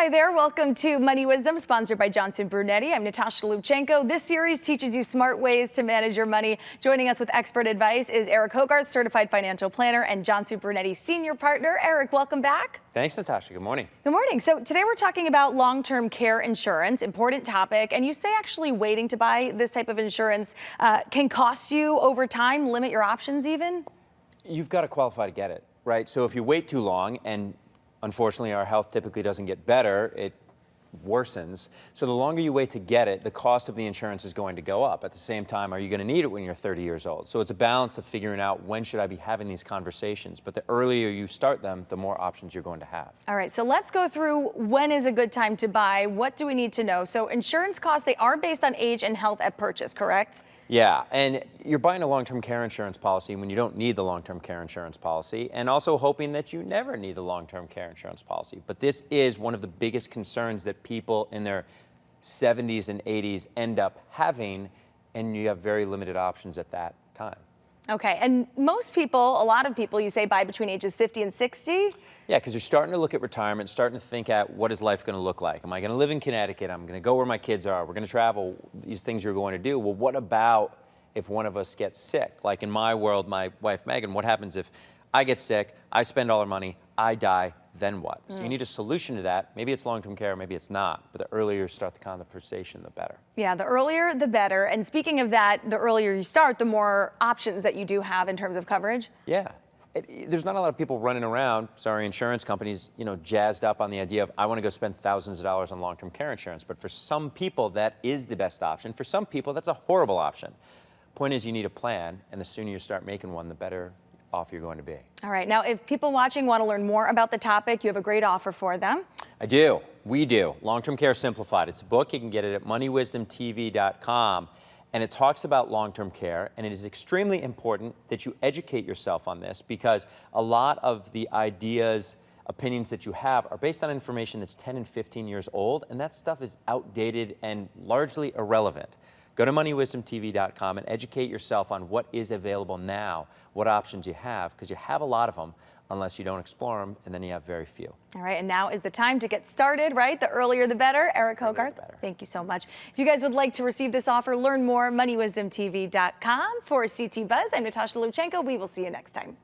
Hi there, welcome to Money Wisdom, sponsored by Johnson Brunetti. I'm Natasha Lubchenko. This series teaches you smart ways to manage your money. Joining us with expert advice is Eric Hogarth, certified financial planner and Johnson Brunetti senior partner. Eric, welcome back. Thanks, Natasha. Good morning. Good morning. So today we're talking about long-term care insurance, important topic. And you say actually waiting to buy this type of insurance can cost you over time, limit your options even? You've got to qualify to get it, right? So if you wait too long, and unfortunately our health typically doesn't get better, it worsens. So the longer you wait to get it, the cost of the insurance is going to go up. At the same time, are you going to need it when you're 30 years old? So it's a balance of figuring out when should I be having these conversations. But the earlier you start them, the more options you're going to have. All right, so let's go through when is a good time to buy. What do we need to know? So insurance costs, they are based on age and health at purchase, correct? Yeah, and you're buying a long-term care insurance policy when you don't need the long-term care insurance policy, and also hoping that you never need the long-term care insurance policy. But this is one of the biggest concerns that people in their 70s and 80s end up having, and you have very limited options at that time. Okay, and most people, a lot of people, you say buy between ages 50 and 60? Yeah, because you're starting to look at retirement, starting to think at what is life going to look like? Am I going to live in Connecticut? I'm going to go where my kids are. We're going to travel, these things you're going to do. Well, what about if one of us gets sick? Like in my world, my wife, Megan, what happens if I get sick, I spend all our money, I die, then what? So you need a solution to that. Maybe it's long-term care, maybe it's not. But the earlier you start the conversation, the better. Yeah, the earlier, the better. And speaking of that, the earlier you start, the more options that you do have in terms of coverage. Yeah. There's not a lot of people running around, sorry, insurance companies, jazzed up on the idea of, I want to go spend thousands of dollars on long-term care insurance. But for some people, that is the best option. For some people, that's a horrible option. Point is, you need a plan, and the sooner you start making one, the better off you're going to be. All right, now if people watching want to learn more about the topic, you have a great offer for them. I do. We do. Long-Term Care Simplified. It's a book. You can get it at moneywisdomtv.com. And it talks about long-term care, and it is extremely important that you educate yourself on this because a lot of the ideas, opinions that you have are based on information that's 10 and 15 years old, and that stuff is outdated and largely irrelevant. Go to moneywisdomtv.com and educate yourself on what is available now, what options you have, because you have a lot of them unless you don't explore them, and then you have very few. All right, and now is the time to get started, right? The earlier the better. Eric Hogarth, thank you so much. If you guys would like to receive this offer, learn more, moneywisdomtv.com. For CT Buzz, I'm Natasha Lubchenko. We will see you next time.